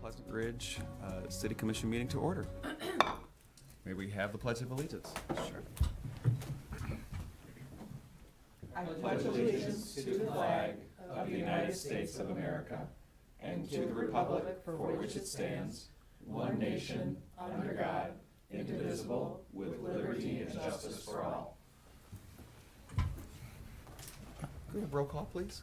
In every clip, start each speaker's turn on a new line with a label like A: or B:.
A: Pleasant Ridge City Commission meeting to order. May we have the Pledge of Allegiance? Sure.
B: I pledge allegiance to the flag of the United States of America and to the republic for which it stands, one nation, under God, indivisible, with liberty and justice for all.
A: Can we have roll call, please?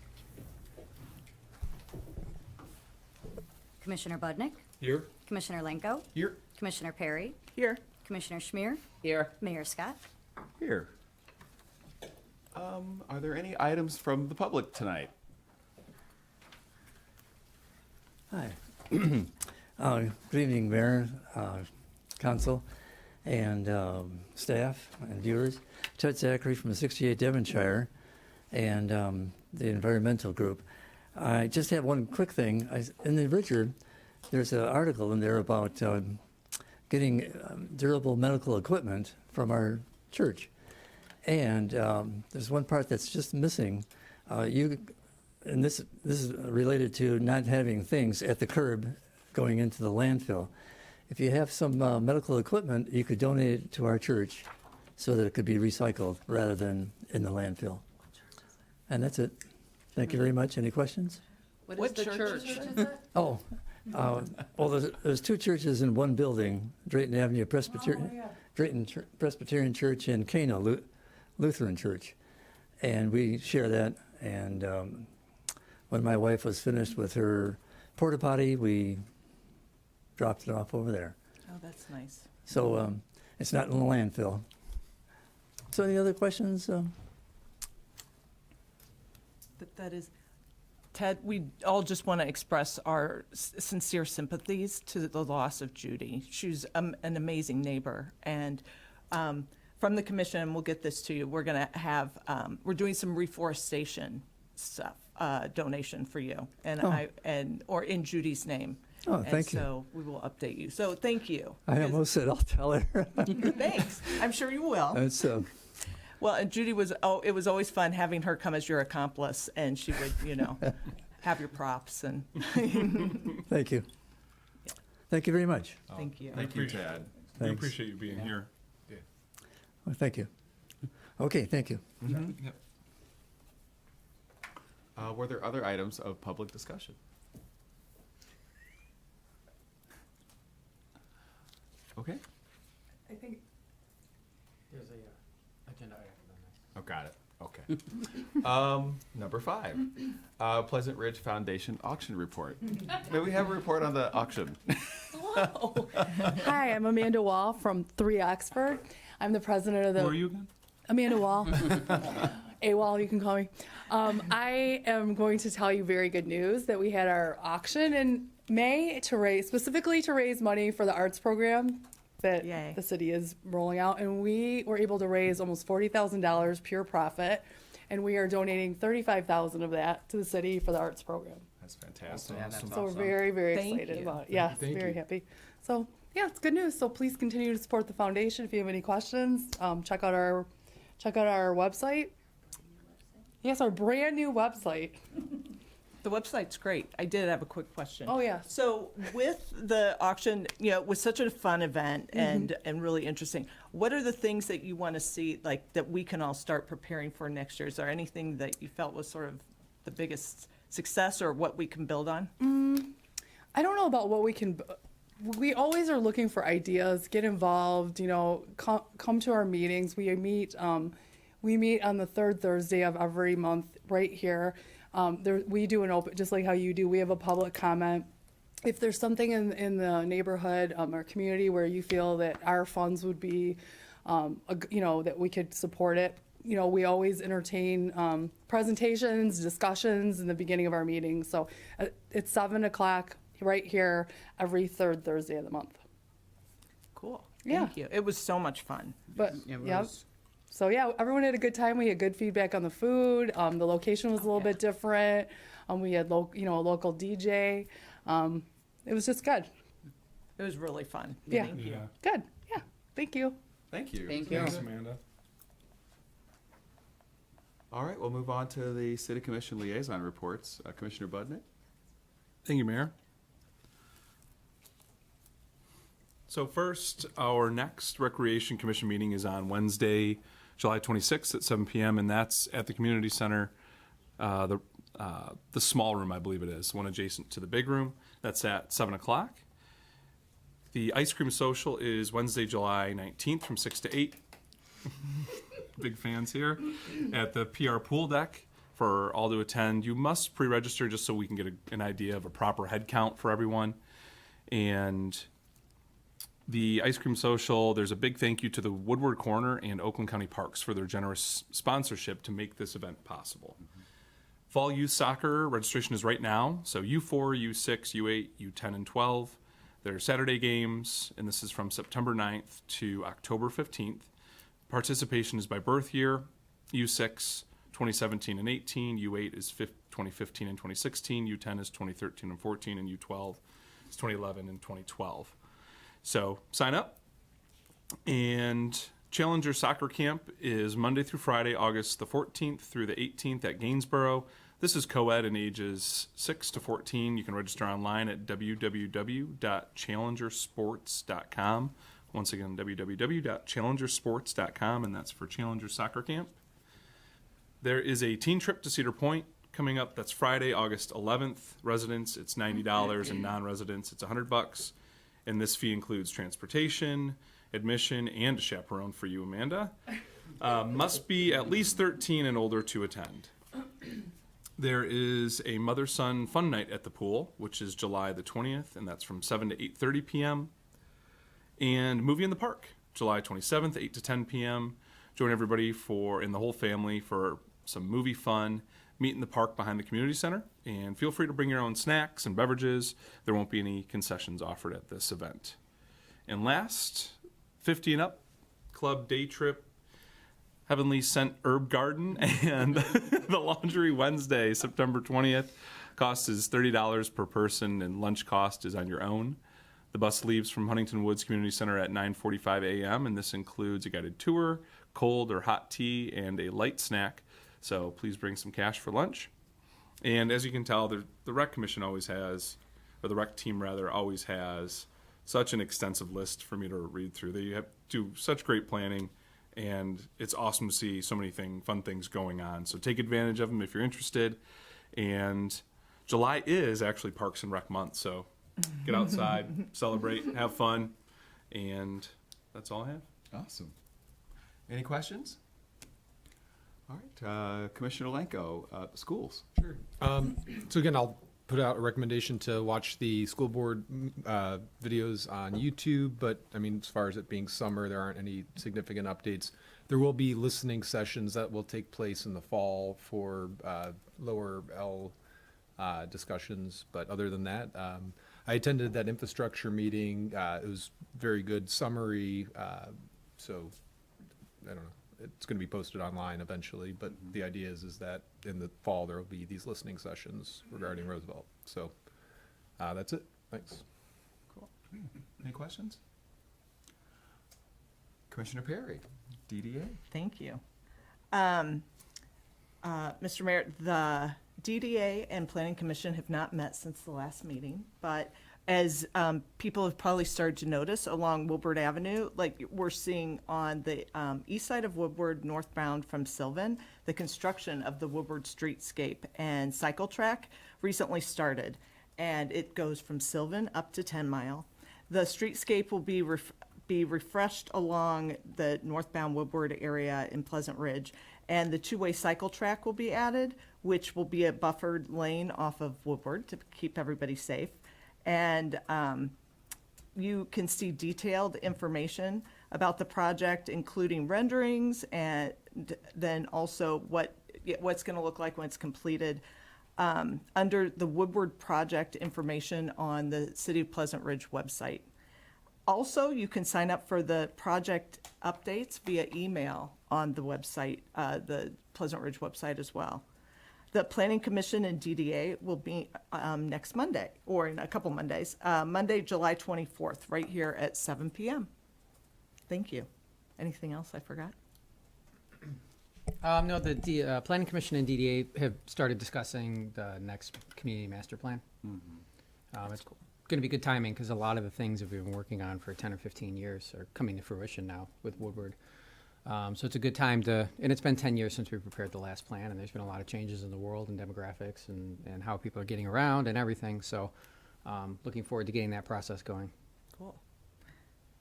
C: Commissioner Budnick,
D: Here.
C: Commissioner Lenko,
A: Here.
C: Commissioner Perry,
B: Here.
C: Commissioner Schmier,
B: Here.
C: Mayor Scott.
A: Here. Are there any items from the public tonight?
E: Hi. Good evening, Mayor, Council, and staff and viewers. Ted Zachary from 68 Devonshire and the Environmental Group. I just have one quick thing. In the Richard, there's an article in there about getting durable medical equipment from our church. And there's one part that's just missing. And this is related to not having things at the curb going into the landfill. If you have some medical equipment, you could donate it to our church so that it could be recycled rather than in the landfill. And that's it. Thank you very much. Any questions?
B: What church?
E: Oh, well, there's two churches in one building, Drayton Avenue Presbyterian, Presbyterian Church and Cana Lutheran Church. And we share that. And when my wife was finished with her porta potty, we dropped it off over there.
B: Oh, that's nice.
E: So it's not in the landfill. So any other questions?
B: That is, Ted, we all just want to express our sincere sympathies to the loss of Judy. She's an amazing neighbor. And from the commission, and we'll get this to you, we're going to have, we're doing some reforestation stuff, donation for you, and or in Judy's name.
E: Oh,
B: And
E: thank you.
B: so we will update you. So thank you.
E: I almost said I'll tell her.
B: Thanks. I'm sure you will.
E: It's,
B: Well, and Judy was, it was always fun having her come as your accomplice, and she would, have your props, and
E: thank you. Thank you very much.
B: thank you.
A: Thank you, Ted.
D: We
E: Thanks.
D: appreciate you being here.
E: Well, thank you. Okay, thank you.
A: Yep. Were there other items of public discussion? Okay.
F: I think
G: There's a agenda item on
A: Oh, got it. Okay. Number 5, Pleasant Ridge Foundation auction report. May we have a report on the auction?
F: Hello. Hi, I'm Amanda Wall from 3 Oxford. I'm the president of the.
D: Who are you again?
F: Amanda Wall. AWOL, you can call me. I am going to tell you very good news that we had our auction in May specifically to raise money for the arts program that
B: Yay.
F: the city is rolling out. And we were able to raise almost $40,000 pure profit. And we are donating $35,000 of that to the city for the arts program.
A: That's fantastic.
G: Yeah, that's
F: So we're
G: awesome.
F: very, very
B: Thank
F: excited
B: you.
F: about it. Yes,
D: Thank
F: very
D: you.
F: happy. So yeah, it's good news. So please continue to support the foundation. If you have any questions, check out our website. Yes, our brand new website.
B: The website's great. I did have a quick question.
F: Oh, yes.
B: So with the auction, it was such a fun event and really interesting. What are the things that you want to see, like, that we can all start preparing for next year? Is there anything that you felt was sort of the biggest success or what we can build on?
F: I don't know about what we can. We always are looking for ideas. Get involved. Come to our meetings. We meet on the third Thursday of every month right here. We do an open, just like how you do. We have a public comment. If there's something in the neighborhood, our community, where you feel that our funds would be, that we could support it. We always entertain presentations, discussions in the beginning of our meetings. So it's 7:00 right here every third Thursday of the month.
B: Cool.
F: Yeah.
B: Thank you. It was so much fun.
F: But
G: It
F: yep.
G: was-
F: So yeah, everyone had a good time. We had good feedback on the food. The location was a little bit different. We had a local DJ. It was just good.
B: It was really fun.
F: Yeah.
B: Thank you.
D: Yeah.
F: Good. Yeah. Thank you.
A: Thank you.
G: Thank you.
D: Thanks, Amanda.
A: All right, we'll move on to the City Commission liaison reports. Commissioner Budnick?
D: Thank you, Mayor. So first, our next Recreation Commission meeting is on Wednesday, July 26th at 7 p.m., and that's at the Community Center, the small room, I believe it is, one adjacent to the big room. That's at 7 o'clock. The ice cream social is Wednesday, July 19th from 6 to 8. Big fans here. At the PR pool deck for all to attend. You must pre-register just so we can get an idea of a proper head count for everyone. And the ice cream social, there's a big thank you to the Woodward Corner and Oakland County Parks for their generous sponsorship to make this event possible. Fall youth soccer registration is right now. So U4, U6, U8, U10, and 12. There are Saturday games, and this is from September 9th to October 15th. Participation is by birth year. U6, 2017 and 18. U8 is 2015 and 2016. U10 is 2013 and 14. And U12 is 2011 and 2012. So sign up. And Challenger Soccer Camp is Monday through Friday, August the 14th through the 18th at Gainsborough. This is co-ed in ages 6 to 14. You can register online at www.challengersports.com. Once again, www.challengersports.com, and that's for Challenger Soccer Camp. There is a teen trip to Cedar Point coming up. That's Friday, August 11th. Residents, it's $90, and non-residents, it's $100. And this fee includes transportation, admission, and a chaperone for you, Amanda. Must be at least 13 and older to attend. There is a mother-son fun night at the pool, which is July the 20th, and that's from 7 to 8:30 p.m. And movie in the park, July 27th, 8 to 10 p.m. Join everybody and the whole family for some movie fun. Meet in the park behind the community center, and feel free to bring your own snacks and beverages. There won't be any concessions offered at this event. And last, 50 and up, club day trip, Heavenly Scent Herb Garden, and the Laundry Wednesday, September 20th. Cost is $30 per person, and lunch cost is on your own. The bus leaves from Huntington Woods Community Center at 9:45 a.m., and this includes a guided tour, cold or hot tea, and a light snack. So please bring some cash for lunch. And as you can tell, the rec commission always has, or the rec team rather, always has such an extensive list for me to read through. They do such great planning, and it's awesome to see so many fun things going on. So take advantage of them if you're interested. And July is actually Parks and Rec month, so get outside, celebrate, have fun, and that's all I have.
A: Awesome. Any questions? All right, Commissioner Lenko, schools.
G: Sure. So again, I'll put out a recommendation to watch the school board videos on YouTube, but I mean, as far as it being summer, there aren't any significant updates. There will be listening sessions that will take place in the fall for lower L discussions, but other than that, I attended that infrastructure meeting. It was very good summary, so I don't know. It's going to be posted online eventually, but the idea is that in the fall there will be these listening sessions regarding Roosevelt. So that's it. Thanks.
A: Cool. Any questions? Commissioner Perry, DDA.
B: Thank you. Mr. Mayor, the DDA and Planning Commission have not met since the last meeting, but as people have probably started to notice along Woodward Avenue, like we're seeing on the east side of Woodward, northbound from Sylvan, the construction of the Woodward Streetscape and Cycle Track recently started, and it goes from Sylvan up to 10 Mile. The streetscape will be refreshed along the northbound Woodward area in Pleasant Ridge, and the two-way cycle track will be added, which will be a buffered lane off of Woodward to keep everybody safe. And you can see detailed information about the project, including renderings, and then also what's going to look like when it's completed under the Woodward project information on the City of Pleasant Ridge website. Also, you can sign up for the project updates via email on the website, the Pleasant Ridge website as well. The Planning Commission and DDA will be next Monday, or in a couple Mondays, Monday, July 24th, right here at 7 p.m. Thank you. Anything else I forgot?
H: No, the Planning Commission and DDA have started discussing the next community master plan. It's going to be good timing because a lot of the things that we've been working on for 10 or 15 years are coming to fruition now with Woodward. So it's a good time to, and it's been 10 years since we prepared the last plan, and there's been a lot of changes in the world and demographics and how people are getting around and everything. So looking forward to getting that process going.
B: Cool.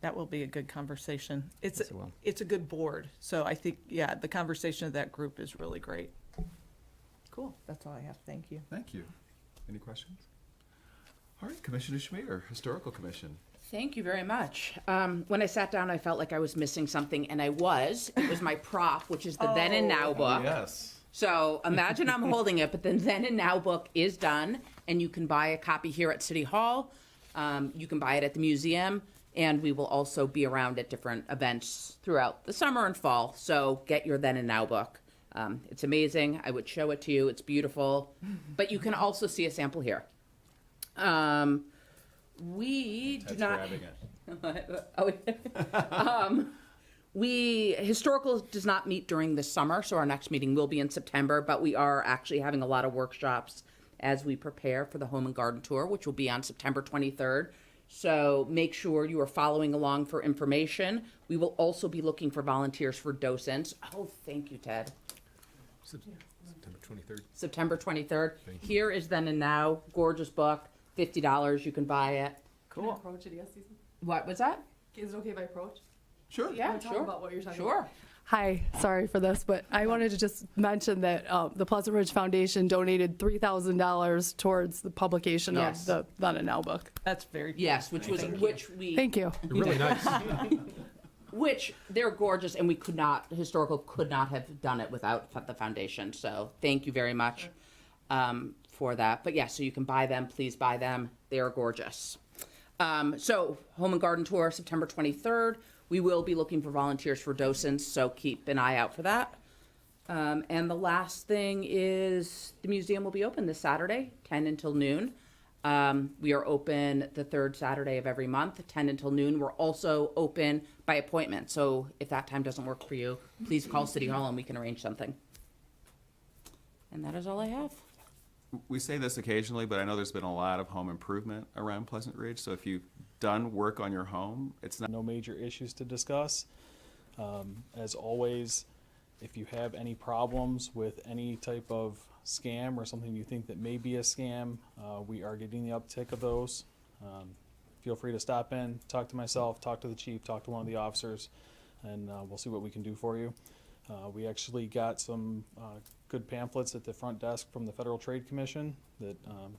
B: That will be a good conversation. It's,
H: Yes, it will.
B: it's a good board. So I think, yeah, the conversation of that group is really great. Cool. That's all I have. Thank you.
A: Thank you. Any questions? All right, Commissioner Schmier, Historical Commission.
I: Thank you very much. When I sat down, I felt like I was missing something, and I was. It was my prop, which is the Then and Now book.
A: Yes.
I: So imagine I'm holding it, but the Then and Now book is done, and you can buy a copy here at City Hall. You can buy it at the museum, and we will also be around at different events throughout the summer and fall. So get your Then and Now book. It's amazing. I would show it to you. It's beautiful. But you can also see a sample here. We do
A: Ted's
I: not.
A: grabbing it.
I: Historical does not meet during the summer, so our next meeting will be in September, but we are actually having a lot of workshops as we prepare for the Home and Garden Tour, which will be on September 23rd. So make sure you are following along for information. We will also be looking for volunteers for docents. Oh, thank you, Ted.
G: September 23rd.
I: September 23rd. Here is Then and Now, gorgeous book, $50, you can buy it.
F: Cool. Approach it, yes, Susan?
I: What was that?
F: Is it okay if I approach?
A: Sure.
I: Yeah,
F: Talk
I: sure.
F: about what you're talking
I: Sure.
F: about. Hi, sorry for this, but I wanted to just mention that the Pleasant Ridge Foundation donated $3,000 towards the publication
I: Yes.
F: of the Then and Now book.
B: That's very cool.
I: Yes, which we
F: Thank you.
G: You're really nice.
I: which they're gorgeous, and historical could not have done it without the foundation. So thank you very much for that. But yeah, so you can buy them. Please buy them. They are gorgeous. So Home and Garden Tour, September 23rd. We will be looking for volunteers for docents, so keep an eye out for that. And the last thing is the museum will be open this Saturday, 10 until noon. We are open the third Saturday of every month, 10 until noon. We're also open by appointment. So if that time doesn't work for you, please call City Hall and we can arrange something. And that is all I have.
A: We say this occasionally, but I know there's been a lot of home improvement around Pleasant Ridge. So if you've done work on your home, it's not.
J: No major issues to discuss. As always, if you have any problems with any type of scam or something you think that may be a scam, we are getting the uptick of those. Feel free to stop in, talk to myself, talk to the chief, talk to one of the officers, and we'll see what we can do for you. We actually got some good pamphlets at the front desk from the Federal Trade Commission that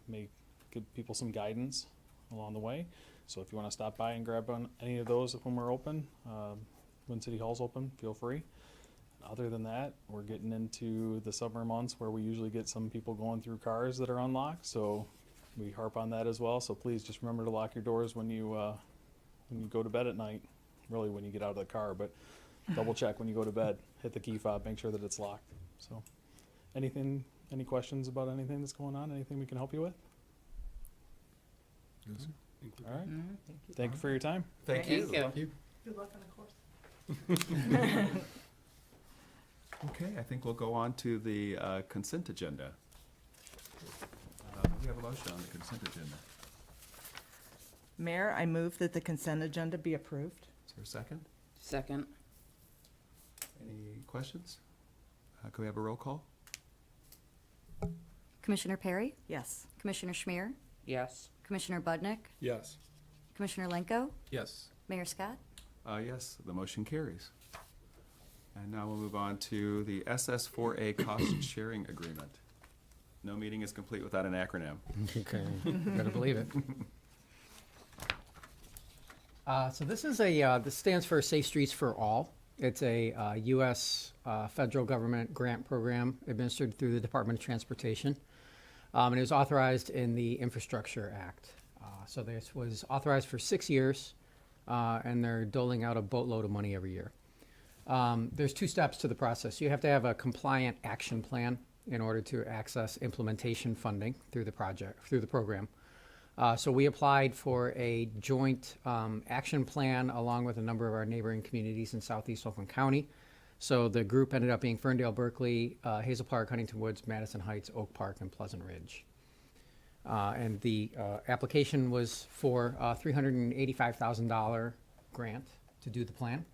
J: may give people some guidance along the way. So if you want to stop by and grab on any of those when we're open, when City Hall's open, feel free. Other than that, we're getting into the summer months where we usually get some people going through cars that are unlocked, so we harp on that as well. So please just remember to lock your doors when you go to bed at night, really when you get out of the car, but double check when you go to bed, hit the key fob, make sure that it's locked. So any questions about anything that's going on, anything we can help you with? All right, thank you for your time.
A: Thank you.
I: Thank you.
F: Good luck on the course.
A: Okay, I think we'll go on to the consent agenda. We have a motion on the consent agenda.
B: Mayor, I move that the consent agenda be approved.
A: Is there a second?
I: Second.
A: Any questions? Can we have a roll call?
C: Commissioner Perry,
B: Yes.
C: Commissioner Schmier,
I: Yes.
C: Commissioner Budnick,
G: Yes.
C: Commissioner Lenko,
G: Yes.
C: Mayor Scott.
A: Yes, the motion carries. And now we'll move on to the SS4A cost sharing agreement. No meeting is complete without an acronym.
H: Okay, better believe it. So this is this stands for Safe Streets for All. It's a U.S. Federal government grant program administered through the Department of Transportation. And it was authorized in the Infrastructure Act. So this was authorized for 6 years, and they're doling out a boatload of money every year. There's 2 steps to the process. You have to have a compliant action plan in order to access implementation funding through the program. So we applied for a joint action plan along with a number of our neighboring communities in southeast Oakland County. So the group ended up being Ferndale, Berkeley, Hazel Park, Huntington Woods, Madison Heights, Oak Park, and Pleasant Ridge. And the application was for a $385,000 grant to do the plan.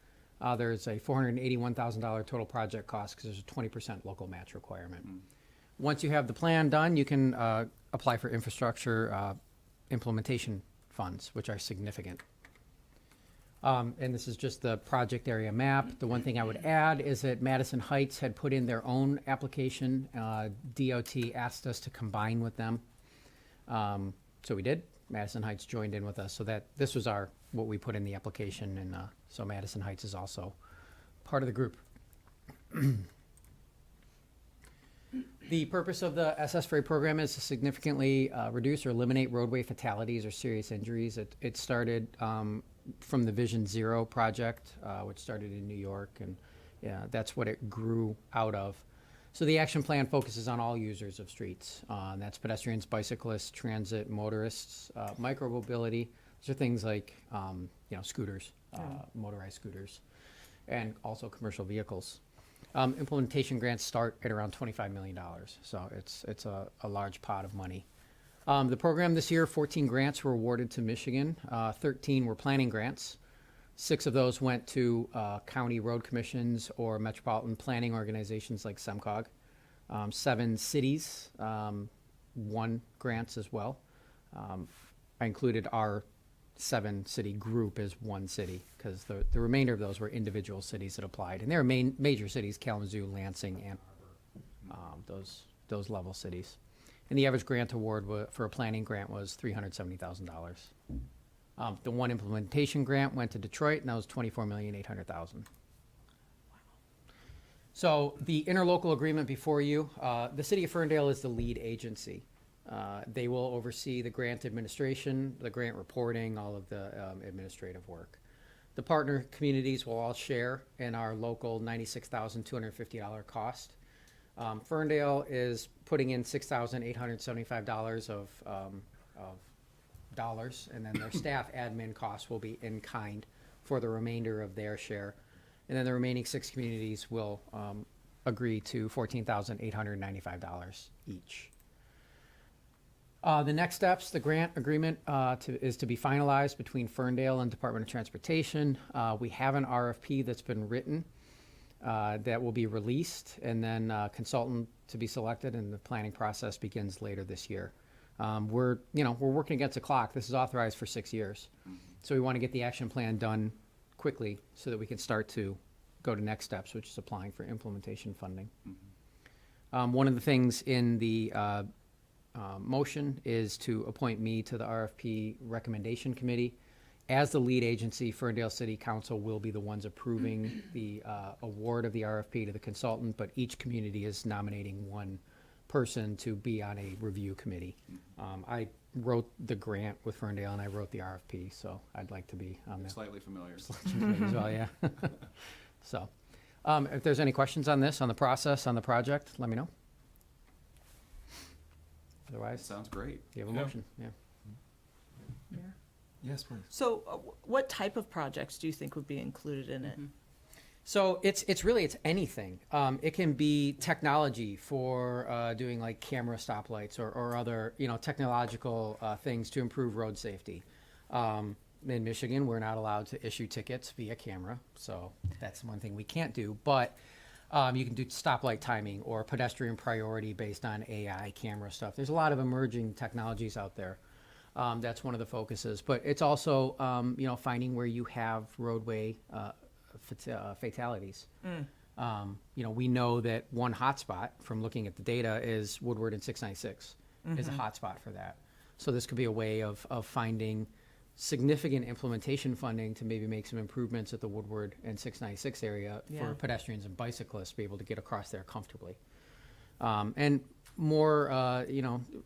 H: There's a $481,000 total project cost because there's a 20% local match requirement. Once you have the plan done, you can apply for infrastructure implementation funds, which are significant. And this is just the project area map. The one thing I would add is that Madison Heights had put in their own application. DOT asked us to combine with them. So we did. Madison Heights joined in with us. So that this was what we put in the application. And so Madison Heights is also part of the group. The purpose of the SS4A program is to significantly reduce or eliminate roadway fatalities or serious injuries. It started from the Vision Zero project, which started in New York, and that's what it grew out of. So the action plan focuses on all users of streets. And that's pedestrians, bicyclists, transit, motorists, micromobility. These are things like scooters, motorized scooters, and also commercial vehicles. Implementation grants start at around $25 million, so it's a large pot of money. The program this year, 14 grants were awarded to Michigan. 13 were planning grants. 6 of those went to county road commissions or metropolitan planning organizations like SEMCOG. 7 cities won grants as well. I included our 7-city group as one city because the remainder of those were individual cities that applied. And they were major cities, Kalamazoo, Lansing, Ann Arbor, those level cities. And the average grant award for a planning grant was $370,000. The one implementation grant went to Detroit, and that was $24,800,000. So the interlocal agreement before you, the City of Ferndale is the lead agency. They will oversee the grant administration, the grant reporting, all of the administrative work. The partner communities will all share in our local $96,250 cost. Ferndale is putting in $6,875 of dollars, and then their staff admin costs will be in kind for the remainder of their share. And then the remaining 6 communities will agree to $14,895 each. The next steps, the grant agreement is to be finalized between Ferndale and Department of Transportation. We have an RFP that's been written that will be released, and then consultant to be selected, and the planning process begins later this year. We're working against the clock. This is authorized for 6 years, so we want to get the action plan done quickly so that we can start to go to next steps, which is applying for implementation funding. One of the things in the motion is to appoint me to the RFP recommendation committee. As the lead agency, Ferndale City Council will be the ones approving the award of the RFP to the consultant, but each community is nominating one person to be on a review committee. I wrote the grant with Ferndale, and I wrote the RFP, so I'd like to be on the
A: Slightly familiar.
H: selection committee as well, yeah. So, if there's any questions on this, on the process, on the project, let me know. Otherwise,
A: Sounds great.
H: you have a
D: Yeah.
H: motion, yeah.
G: Yes, please.
B: So what type of projects do you think would be included in it?
H: So it's anything. It can be technology for doing like camera stoplights or other technological things to improve road safety. In Michigan, we're not allowed to issue tickets via camera, so that's one thing we can't do. But you can do stoplight timing or pedestrian priority based on AI camera stuff. There's a lot of emerging technologies out there. That's one of the focuses. But it's also finding where you have roadway fatalities. We know that one hotspot from looking at the data is Woodward and 696 is a hotspot for that. So this could be a way of finding significant implementation funding to maybe make some improvements at the Woodward and 696 area
B: Yeah.
H: for pedestrians and bicyclists to be able to get across there comfortably. And more,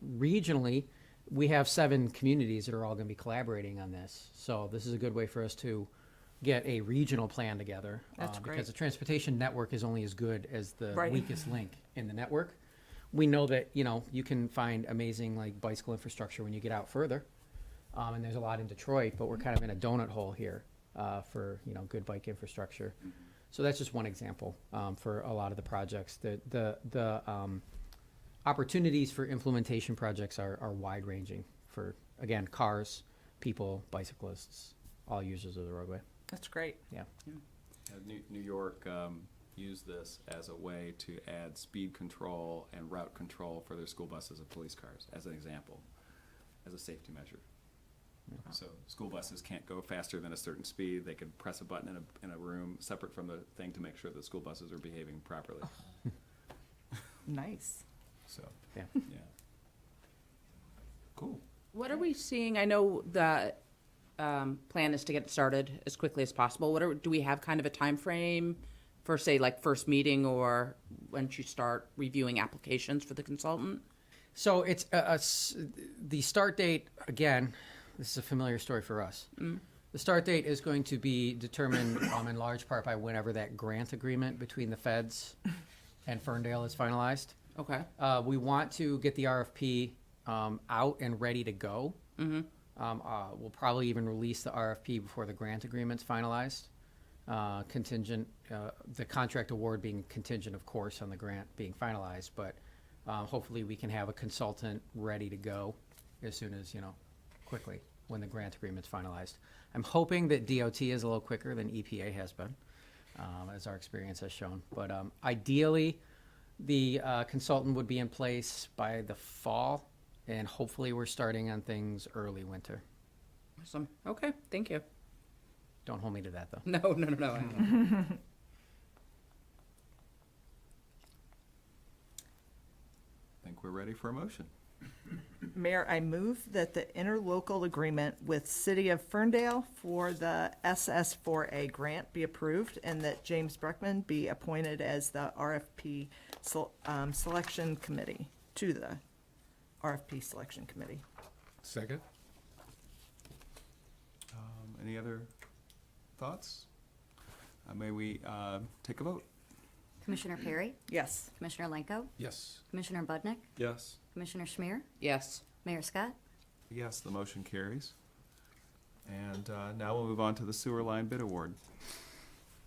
H: regionally, we have 7 communities that are all going to be collaborating on this. So this is a good way for us to get a regional plan together.
B: That's great.
H: Because the transportation network is only as good as the
B: Right.
H: weakest link in the network. We know that, you can find amazing like bicycle infrastructure when you get out further. And there's a lot in Detroit, but we're kind of in a donut hole here for, good bike infrastructure. So that's just one example for a lot of the projects. The opportunities for implementation projects are wide ranging for, again, cars, people, bicyclists, all users of the roadway.
B: That's great.
H: Yeah.
A: New York used this as a way to add speed control and route control for their school buses and police cars, as an example, as a safety measure. So school buses can't go faster than a certain speed. They could press a button in a room separate from the thing to make sure that school buses are behaving properly.
B: Nice.
A: So,
H: Yeah.
A: yeah. Cool.
I: What are we seeing? I know the plan is to get it started as quickly as possible. Do we have kind of a time frame for, say, like first meeting or when you start reviewing applications for the consultant?
H: So it's the start date, again, this is a familiar story for us. The start date is going to be determined in large part by whenever that grant agreement between the feds and Ferndale is finalized.
I: Okay.
H: We want to get the RFP out and ready to go. We'll probably even release the RFP before the grant agreement's finalized. Contingent, the contract award being contingent, of course, on the grant being finalized, but hopefully we can have a consultant ready to go as soon as, quickly when the grant agreement's finalized. I'm hoping that DOT is a little quicker than EPA has been, as our experience has shown. But ideally, the consultant would be in place by the fall, and hopefully we're starting on things early winter.
I: Awesome. Okay. Thank you.
H: Don't hold me to that, though.
I: No.
A: I think we're ready for a motion.
B: Mayor, I move that the interlocal agreement with City of Ferndale for the SS4A grant be approved and that James Breckman be appointed as the RFP selection committee, to the RFP selection committee.
G: Second?
A: Any other thoughts? May we take a vote?
C: Commissioner Perry,
B: Yes.
C: Commissioner Lenko,
G: Yes.
C: Commissioner Budnick,
D: Yes.
C: Commissioner Schmier,
I: Yes.
C: Mayor Scott.
A: Yes, the motion carries. And now we'll move on to the sewer line bid award.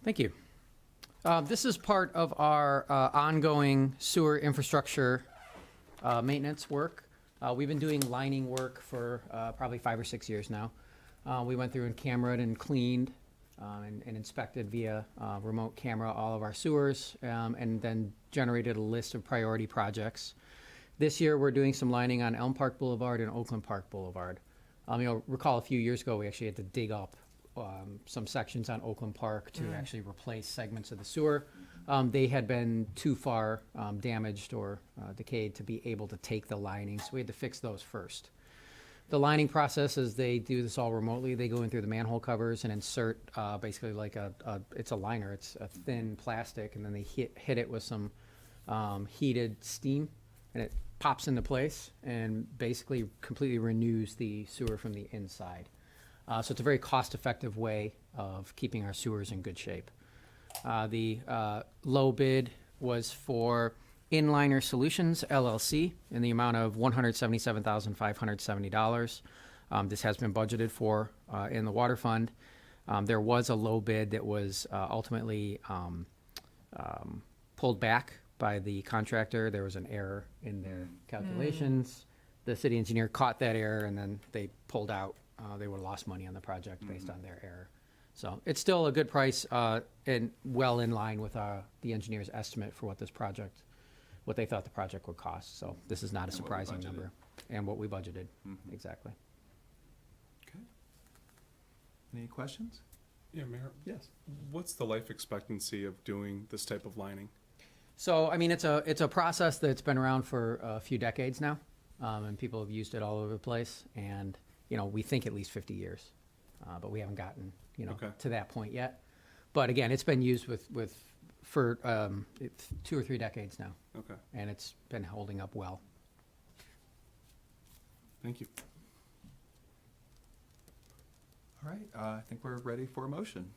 H: Thank you. This is part of our ongoing sewer infrastructure maintenance work. We've been doing lining work for probably 5 or 6 years now. We went through and cameraed and cleaned and inspected via remote camera all of our sewers, and then generated a list of priority projects. This year, we're doing some lining on Elm Park Boulevard and Oakland Park Boulevard. You'll recall a few years ago, we actually had to dig up some sections on Oakland Park to actually replace segments of the sewer. They had been too far damaged or decayed to be able to take the lining, so we had to fix those first. The lining process is they do this all remotely. They go in through the manhole covers and insert basically like it's a liner. It's a thin plastic, and then they hit it with some heated steam, and it pops into place and basically completely renews the sewer from the inside. So it's a very cost-effective way of keeping our sewers in good shape. The low bid was for Inliner Solutions, LLC, in the amount of $177,570. This has been budgeted for in the water fund. There was a low bid that was ultimately pulled back by the contractor. There was an error in their calculations. The city engineer caught that error, and then they pulled out. They would have lost money on the project based on their error. So it's still a good price and well in line with the engineer's estimate for what they thought the project would cost. So this is not a
A: And what we
H: surprising
A: budgeted.
H: number. And what we budgeted, exactly.
A: Okay. Any questions?
D: Yeah, Mayor.
A: Yes.
D: What's the life expectancy of doing this type of lining?
H: So, I mean, it's a process that's been around for a few decades now, and people have used it all over the place. And, we think at least 50 years, but we haven't gotten,
D: Okay.
H: to that point yet. But again, it's been used for 2 or 3 decades now,
D: Okay.
H: and it's been holding up well.
D: Thank you.
A: All right, I think we're ready for a motion.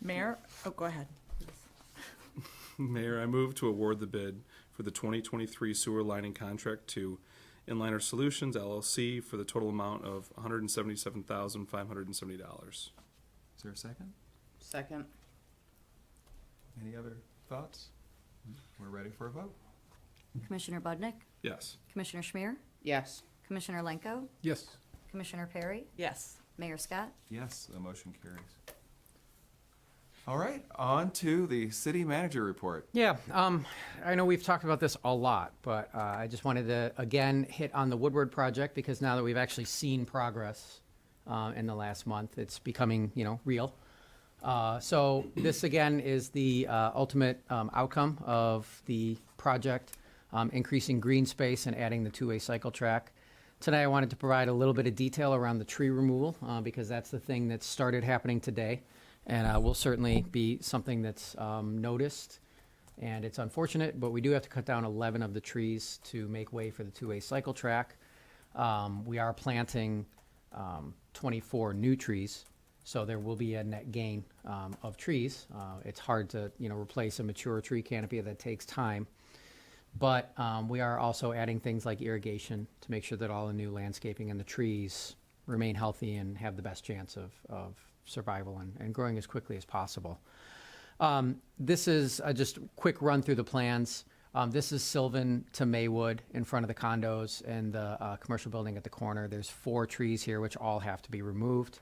B: Mayor, go ahead.
D: Mayor, I move to award the bid for the 2023 sewer lining contract to Inliner Solutions, LLC, for the total amount of $177,570.
A: Is there a second?
I: Second.
A: Any other thoughts? We're ready for a vote.
C: Commissioner Budnick,
D: Yes.
C: Commissioner Schmier,
I: Yes.
C: Commissioner Lenko,
G: Yes.
C: Commissioner Perry,
B: Yes.
C: Mayor Scott.
A: Yes, the motion carries. All right, on to the city manager report.
H: Yeah, I know we've talked about this a lot, but I just wanted to again hit on the Woodward project because now that we've actually seen progress in the last month, it's becoming real. So this again is the ultimate outcome of the project, increasing green space and adding the two-way cycle track. Tonight I wanted to provide a little bit of detail around the tree removal because that's the thing that started happening today. And will certainly be something that's noticed. And it's unfortunate, but we do have to cut down 11 of the trees to make way for the two-way cycle track. We are planting 24 new trees, so there will be a net gain of trees. It's hard to replace a mature tree canopy. That takes time. But we are also adding things like irrigation to make sure that all the new landscaping and the trees remain healthy and have the best chance of survival and growing as quickly as possible. This is just a quick run through the plans. This is Sylvan to Maywood in front of the condos and the commercial building at the corner. There's 4 trees here which all have to be removed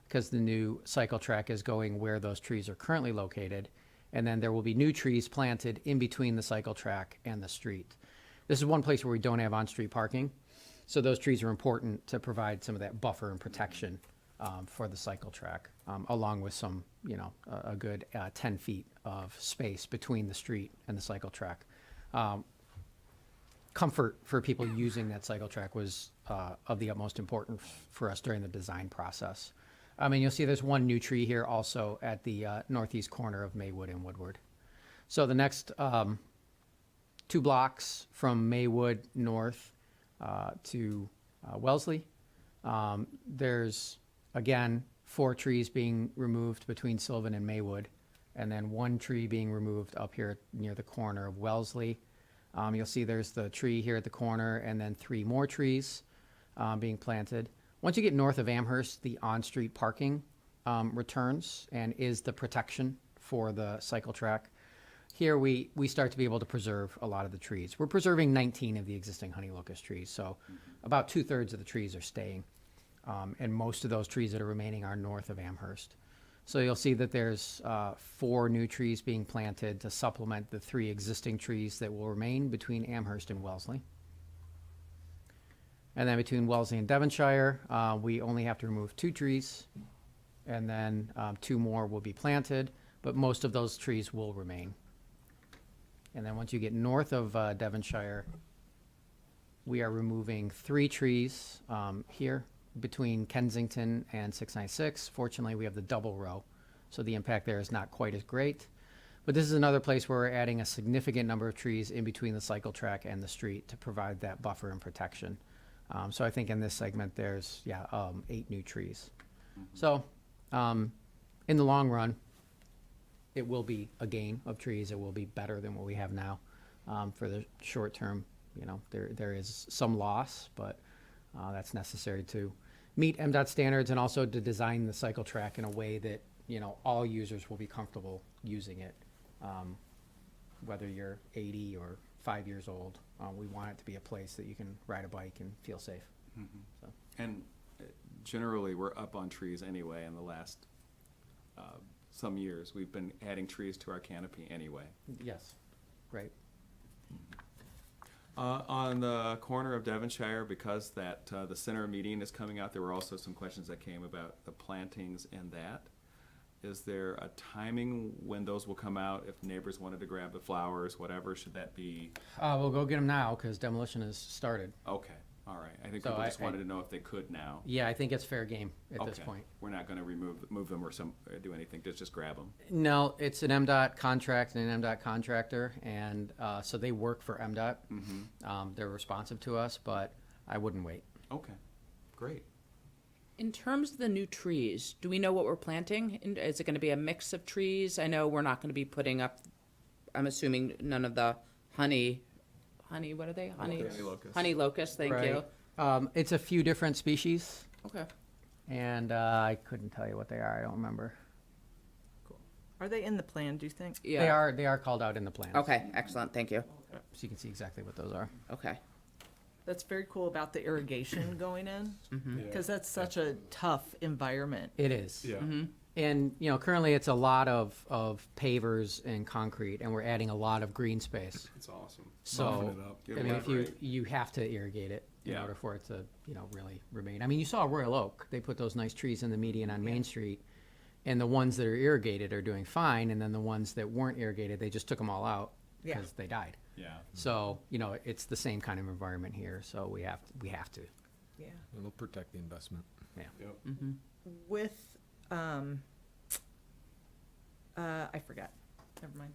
H: because the new cycle track is going where those trees are currently located. And then there will be new trees planted in between the cycle track and the street. This is one place where we don't have on-street parking. So those trees are important to provide some of that buffer and protection for the cycle track, along with some, a good 10 feet of space between the street and the cycle track. Comfort for people using that cycle track was of the utmost importance for us during the design process. You'll see there's one new tree here also at the northeast corner of Maywood and Woodward. So the next 2 blocks from Maywood north to Wellesley, there's again 4 trees being removed between Sylvan and Maywood, and then 1 tree being removed up here near the corner of Wellesley. You'll see there's the tree here at the corner, and then 3 more trees being planted. Once you get north of Amherst, the on-street parking returns and is the protection for the cycle track. Here we start to be able to preserve a lot of the trees. We're preserving 19 of the existing honey locust trees, so about 2/3 of the trees are staying. And most of those trees that are remaining are north of Amherst. So you'll see that there's 4 new trees being planted to supplement the 3 existing trees that will remain between Amherst and Wellesley. And then between Wellesley and Devonshire, we only have to remove 2 trees, and then 2 more will be planted, but most of those trees will remain. And then once you get north of Devonshire, we are removing 3 trees here between Kensington and 696. Fortunately, we have the double row, so the impact there is not quite as great. But this is another place where we're adding a significant number of trees in between the cycle track and the street to provide that buffer and protection. So I think in this segment, there's 8 new trees. So in the long run, it will be a gain of trees. It will be better than what we have now. For the short term, there is some loss, but that's necessary to meet MDOT standards and also to design the cycle track in a way that all users will be comfortable using it, whether you're 80 or 5 years old. We want it to be a place that you can ride a bike and feel safe. So.
A: And generally, we're up on trees anyway in the last some years. We've been adding trees to our canopy anyway.
H: Yes, right.
A: On the corner of Devonshire, because the center meeting is coming out, there were also some questions that came about the plantings and that. Is there a timing when those will come out? If neighbors wanted to grab the flowers, whatever, should that be?
H: We'll go get them now because demolition has started.
A: Okay, all right. I think
H: So
A: people just
H: I-
A: wanted to know if they could now.
H: Yeah, I think it's fair game at this
A: Okay.
H: point.
A: We're not going to move them or do anything. Just grab them.
H: No, it's an MDOT contract and an MDOT contractor, and so they work for MDOT. They're responsive to us, but I wouldn't wait.
A: Okay, great.
I: In terms of the new trees, do we know what we're planting? Is it going to be a mix of trees? I know we're not going to be putting up, I'm assuming none of the honey, what are they? Honey
A: locust.
I: Honey locust, thank you.
H: It's a few different species,
I: Okay.
H: and I couldn't tell you what they are. I don't remember.
B: Are they in the plan, do you think?
I: Yeah.
H: They are called out in the plan.
I: Okay, excellent, thank you.
H: So you can see exactly what those are.
I: Okay.
B: That's very cool about the irrigation going in, because that's such a tough environment.
H: It is.
D: Yeah.
H: And, you know, currently it's a lot of pavers and concrete, and we're adding a lot of green space.
D: It's awesome.
H: So,
D: Buffing it up.
H: I mean, if you have to irrigate it in
A: Yeah.
H: order for it to, you know, really remain. I mean, you saw Royal Oak, they put those nice trees in the median on Main Street, and the ones that are irrigated are doing fine, and then the ones that weren't irrigated, they just took them all out
B: Yeah.
H: because they died.
A: Yeah.
H: So, you know, it's the same kind of environment here, so we have to.
B: Yeah.
G: It'll protect the investment.
H: Yeah.
D: Yep.
B: With, I forgot. Never mind.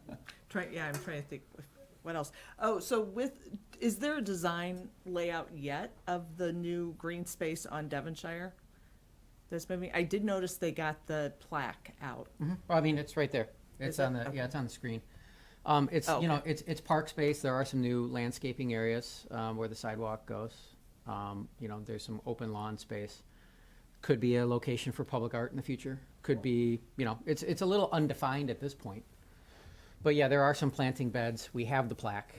B: I'm trying to think. What else? Oh, so is there a design layout yet of the new green space on Devonshire? That's moving. I did notice they got the plaque out.
H: Well, I mean, it's right there. It's
B: Is
H: on
B: it?
H: the,
B: Okay.
H: yeah, it's on the screen. It's,
B: Oh,
H: you know,
B: okay.
H: it's park space. There are some new landscaping areas, where the sidewalk goes. You know, there's some open lawn space. Could be a location for public art in the future. Could be, you know, it's a little undefined at this point. But yeah, there are some planting beds. We have the plaque,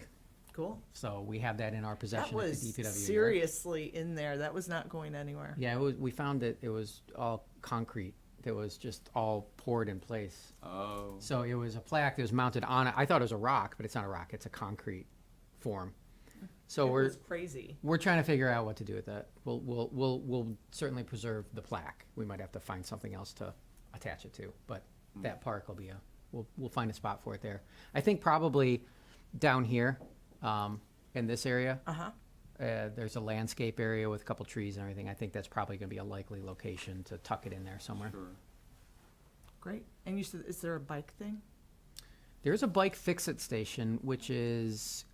B: Cool.
H: so we have that in our
B: That
H: possession at the
B: was
H: DPW yard.
B: seriously in there. That was not going anywhere.
H: Yeah, we found that it was all concrete. That was just all poured in place.
A: Oh.
H: So it was a plaque that was mounted on it. I thought it was a rock, but it's not a rock. It's a concrete form. So
B: It
H: we're
B: was crazy.
H: trying to figure out what to do with that. We'll certainly preserve the plaque. We might have to find something else to attach it to, but that park will be we'll find a spot for it there. I think probably down here, in this area.
B: Uh-huh.
H: There's a landscape area with a couple trees and everything. I think that's probably going to be a likely location to tuck it in there somewhere.
A: Sure.
B: Great. And you said, is there a bike thing?
H: There's a bike fix-it station, which is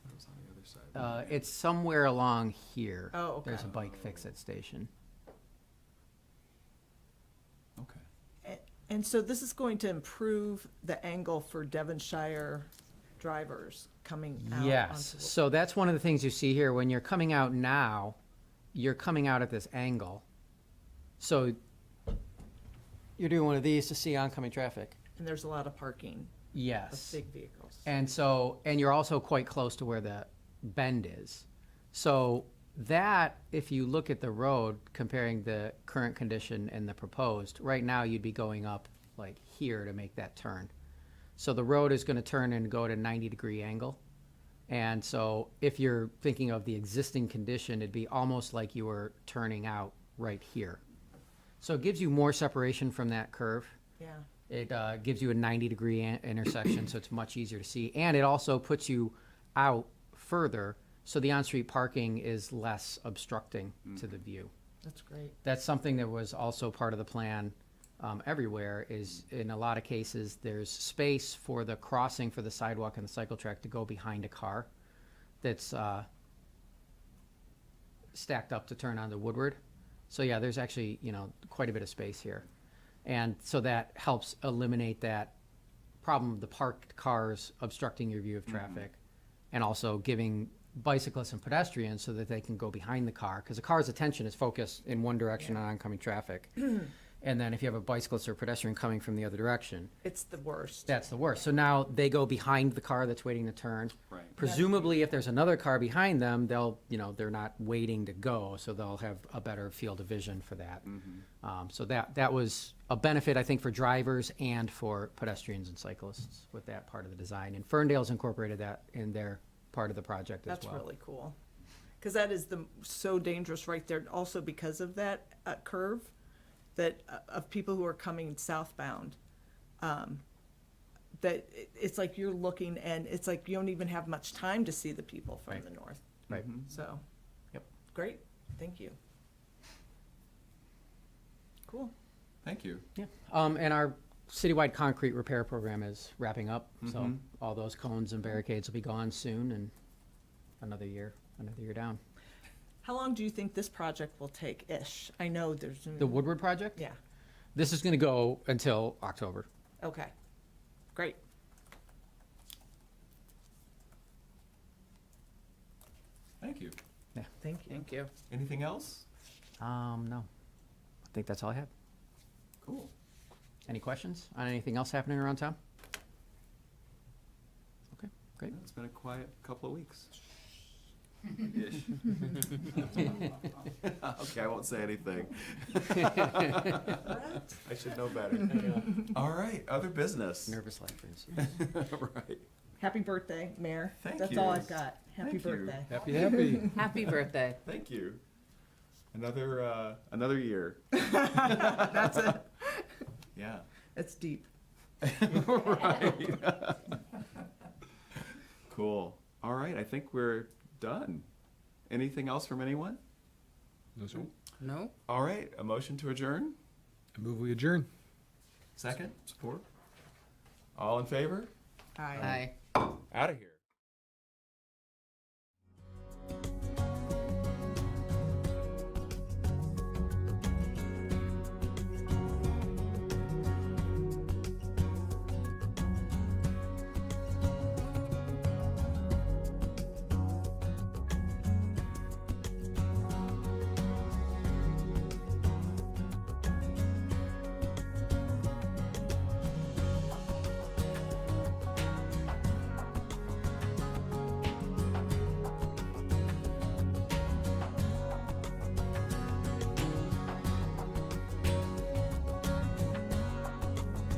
A: That was on the other side.
H: it's somewhere along here.
B: Oh, okay.
H: There's a bike fix-it station.
A: Okay.
B: And so this is going to improve the angle for Devonshire drivers coming out.
H: Yes.
B: onto the-
H: So that's one of the things you see here. When you're coming out now, you're coming out at this angle. So you're doing one of these to see oncoming traffic.
B: And there's a lot of parking of
H: Yes.
B: big vehicles.
H: And so, and you're also quite close to where the bend is. So that, if you look at the road, comparing the current condition and the proposed, right now you'd be going up like here to make that turn. So the road is gonna turn and go at a 90-degree angle. And so if you're thinking of the existing condition, it'd be almost like you were turning out right here. So it gives you more separation from that curve.
B: Yeah.
H: It gives you a 90-degree intersection, so it's much easier to see. And it also puts you out further, so the on-street parking is less obstructing to the view.
B: That's great.
H: That's something that was also part of the plan everywhere, is in a lot of cases, there's space for the crossing for the sidewalk and the cycle track to go behind a car that's stacked up to turn onto Woodward. So yeah, there's actually, you know, quite a bit of space here. And so that helps eliminate that problem of the parked cars obstructing your view of traffic, and also giving bicyclists and pedestrians so that they can go behind the car, because the car's attention is focused in one direction on oncoming traffic. And then if you have a bicyclist or pedestrian coming from the other direction,
B: It's the worst.
H: that's the worst. So now they go behind the car that's waiting to turn.
A: Right.
H: Presumably, if there's another car behind them, they'll, you know, they're not waiting to go, so they'll have a better field of vision for that. So that was a benefit, I think, for drivers and for pedestrians and cyclists with that part of the design. And Ferndale's incorporated that in their part of the project as well.
B: That's really cool. Because that is so dangerous right there, also because of that curve, that of people who are coming southbound. That it's like you're looking, and it's like you don't even have much time to see the people from
H: Right.
B: the north.
H: Right.
B: So,
H: Yep.
B: great, thank you. Cool.
A: Thank you.
H: Yeah. And our citywide concrete repair program is wrapping up, so all those cones and barricades will be gone soon, and another year down.
B: How long do you think this project will take-ish? I know there's.
H: The Woodward project?
B: Yeah,
H: This is gonna go until October.
B: okay, great.
A: Thank you.
B: Thank you.
I: Thank you.
A: Anything else?
H: No. think that's all I have.
A: Cool.
H: Any questions on anything else happening around town? Okay, great.
A: It's been a quiet couple of weeks. Okay, I won't say anything. I should know better. All right, other business.
H: Nervous laugh.
A: Right.
B: Happy birthday, Mayor.
A: Thank
B: That's
A: you.
B: all I've got. Happy
A: Thank you.
B: birthday.
G: Happy.
I: Happy birthday.
A: Thank you. Another year.
B: That's it.
A: Yeah.
B: It's deep.
A: Right. Cool. All right, I think we're done. Anything else from anyone?
G: No, sir.
I: No?
A: All right, a motion to adjourn?
G: I move we adjourn.
A: Second? Support? All in favor?
B: Aye.
I: Aye.
A: Out of here.